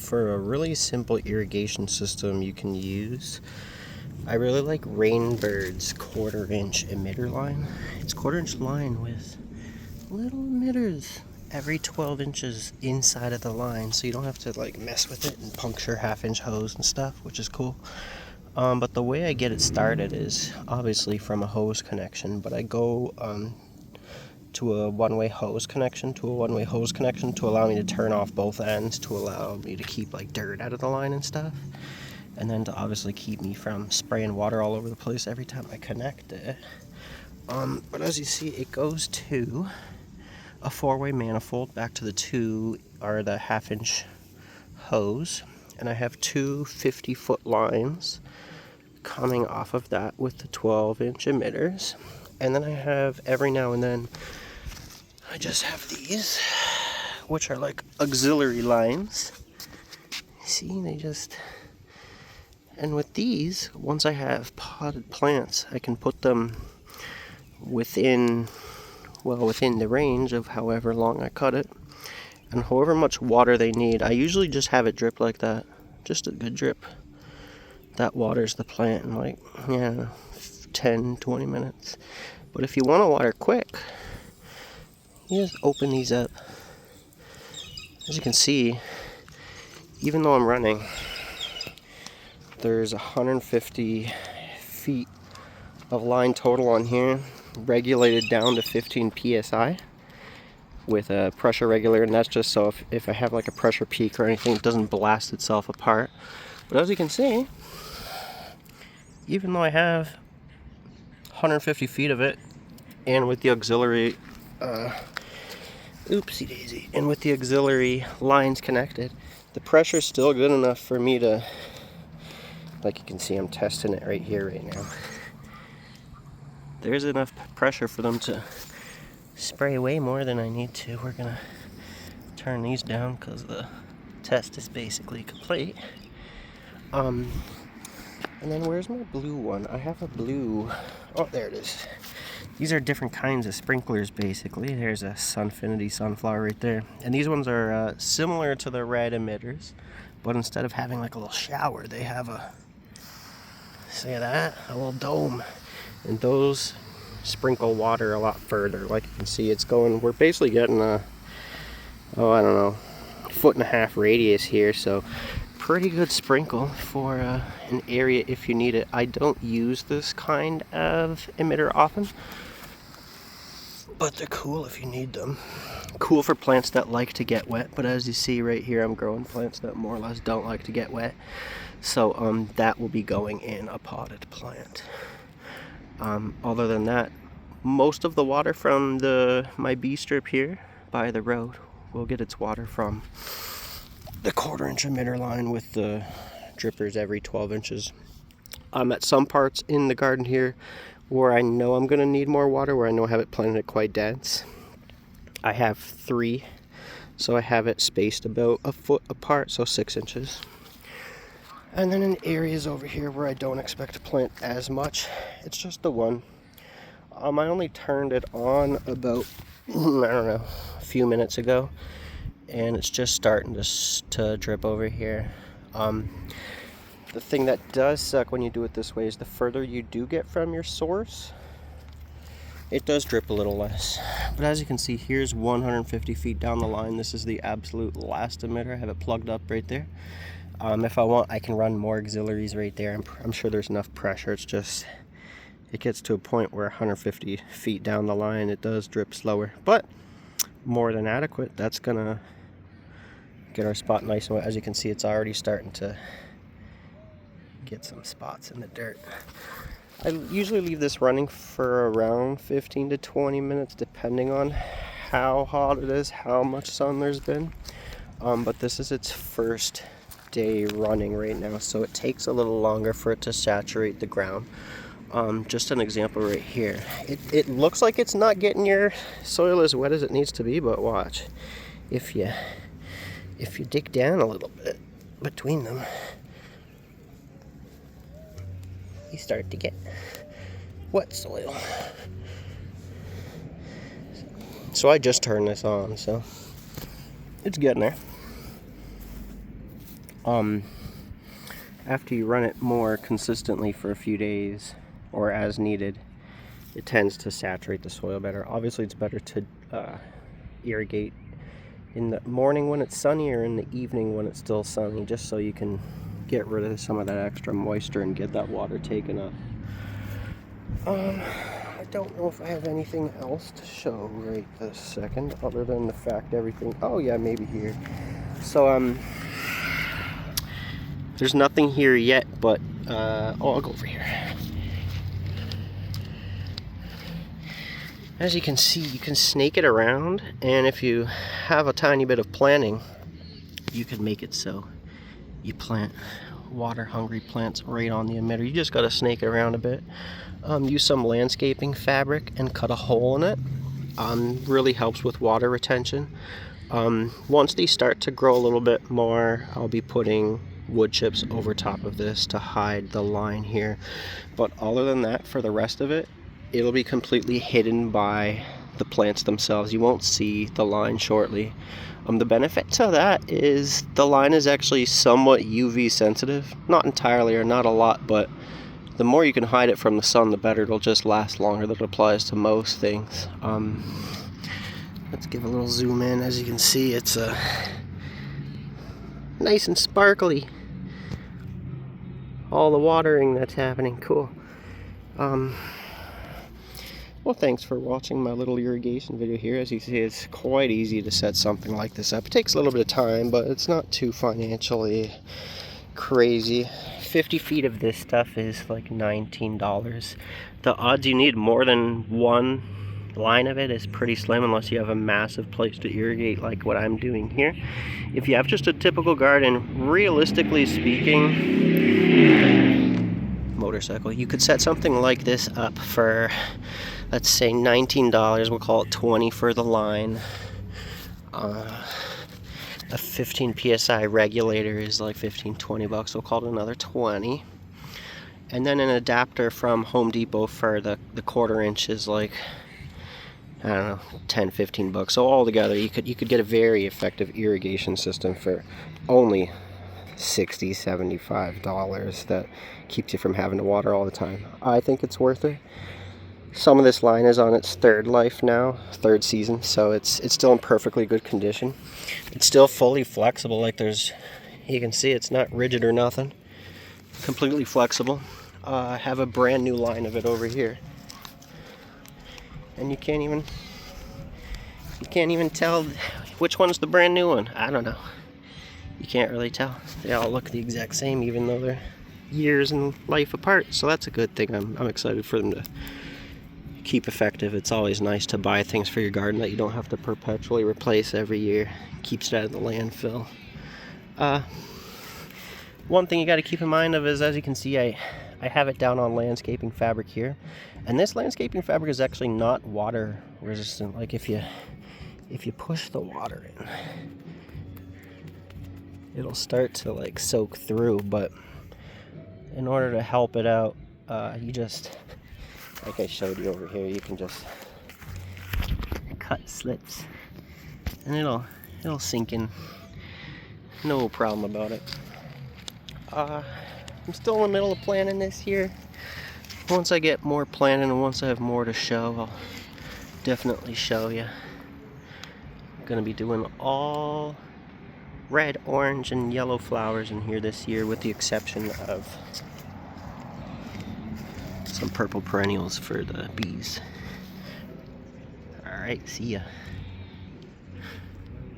for a really simple irrigation system you can use, I really like Rainbird's 1/4 inch emitter line. It's 1/4 inch line with little emitters every 12 inches inside of the line, so you don't have to like mess with it and puncture 1/2 inch hose and stuff, which is cool. But the way I get it started is obviously from a hose connection, but I go to a one-way hose connection to allow me to turn off both ends, to allow me to keep like dirt out of the line and stuff, and then to obviously keep me from spraying water all over the place every time I connect it. But as you see, it goes to a 4-way manifold back to the 1/2 inch hose, and I have two 50-foot lines coming off of that with the 12-inch emitters. And then I have, every now and then, I just have these, which are like auxiliary lines. See, and with these, once I have potted plants, I can put them within the range of however long I cut it, and however much water they need. I usually just have it drip like that, just a good drip. That waters the plant in like, 10-20 minutes. But if you want to water quick, you just open these up. As you can see, even though I'm running, there's 150 feet of line total on here, regulated down to 15 psi with a pressure regulator, and that's just so if I have like a pressure peak or anything, it doesn't blast itself apart. But as you can see, even though I have 150 feet of it, and with the auxiliary oopsie daisy, and with the auxiliary lines connected, the pressure is still good enough for me to, like you can see, I'm testing it right here right now. There's enough pressure for them to spray way more than I need to. We're gonna turn these down because the test is basically complete. And then where's my blue one? I have a blue, oh there it is. These are different kinds of sprinklers basically. There's a Sunfinity sunflower right there. And these ones are similar to the red emitters, but instead of having like a little shower, they have a little dome. And those sprinkle water a lot further. Like you can see, we're basically getting a, I don't know, 1.5 foot radius here, so pretty good sprinkle for an area if you need it. I don't use this kind of emitter often, but they're cool if you need them. Cool for plants that like to get wet, but as you see right here, I'm growing plants that more or less don't like to get wet. So that will be going in a potted plant. Other than that, most of the water from my bee strip here by the road will get its water from the 1/4 inch emitter line with the drippers every 12 inches. At some parts in the garden here where I know I'm going to need more water, where I know I have it planted quite dense, I have 3, so I have it spaced about a foot apart, so 6 inches. And then in areas over here where I don't expect to plant as much, it's just the one. I only turned it on about, I don't know, a few minutes ago, and it's just starting to drip over here. The thing that does suck when you do it this way is the further you do get from your source, it does drip a little less. But as you can see, here's 150 feet down the line. This is the absolute last emitter. I have it plugged up right there. If I want, I can run more auxiliaries right there. I'm sure there's enough pressure. It's just, it gets to a point where 150 feet down the line, it does drip slower, but more than adequate. That's gonna get our spot nice and wet. As you can see, it's already starting to get some spots in the dirt. I usually leave this running for around 15 to 20 minutes, depending on how hot it is, how much sun there's been. But this is its first day running right now, so it takes a little longer for it to saturate the ground. Just an example right here. It looks like it's not getting your soil as wet as it needs to be, but watch. If you dig down a little bit between them, you start to get wet soil. So I just turned this on, so it's getting there. after you run it more consistently for a few days or as needed, it tends to saturate the soil better. Obviously it's better to irrigate in the morning when it's sunny or in the evening when it's still sunny, just so you can get rid of some of that extra moisture and get that water taken up. I don't know if I have anything else to show right this second other than the fact everything, oh yeah, maybe here. So there's nothing here yet, but I'll go over here. As you can see, you can snake it around, and if you have a tiny bit of planting, you can make it so you plant water-hungry plants right on the emitter. You just got to snake it around a bit. Use some landscaping fabric and cut a hole in it. Really helps with water retention. Once these start to grow a little bit more, I'll be putting wood chips over top of this to hide the line here. But other than that, for the rest of it, it'll be completely hidden by the plants themselves. You won't see the line shortly. The benefit to that is the line is actually somewhat UV sensitive. Not entirely or not a lot, but the more you can hide it from the sun, the better. It'll just last longer. That applies to most things. Let's give a little zoom in. As you can see, it's nice and sparkly. All the watering that's happening. Cool. Well, thanks for watching my little irrigation video here. As you see, it's quite easy to set something like this up. It takes a little bit of time, but it's not too financially crazy. 50 feet of this stuff is like $19. The odds you need more than one line of it is pretty slim unless you have a massive place to irrigate like what I'm doing here. If you have just a typical garden, realistically speaking, motorcycle, you could set something like this up for, let's say, $19. We'll call it $20 for the line. A 15 psi regulator is like $15-20. We'll call it another 20. And then an adapter from Home Depot for the quarter inch is like, I don't know, $10-15. So altogether, you could get a very effective irrigation system for only $60-75 that keeps you from having to water all the time. I think it's worth it. Some of this line is on its third life now, third season, so it's still in perfectly good condition. It's still fully flexible. Like you can see, it's not rigid or nothing. Completely flexible. I have a brand new line of it over here, and you can't even tell which one's the brand new one. I don't know. You can't really tell. They all look the exact same, even though they're years in life apart. So that's a good thing. I'm excited for them to keep effective. It's always nice to buy things for your garden that you don't have to perpetually replace every year. Keeps it out of the landfill. One thing you got to keep in mind of is, as you can see, I have it down on landscaping fabric here, and this landscaping fabric is actually not water resistant. Like if you push the water in, it'll start to like soak through, but in order to help it out, you just, like I showed you over here, you can just cut slits and it'll sink in. No problem about it. I'm still in the middle of planning this here. Once I get more planning and once I have more to show, I'll definitely show you. I'm gonna be doing all red, orange, and yellow flowers in here this year, with the exception of some purple perennials for the bees. Alright, see ya.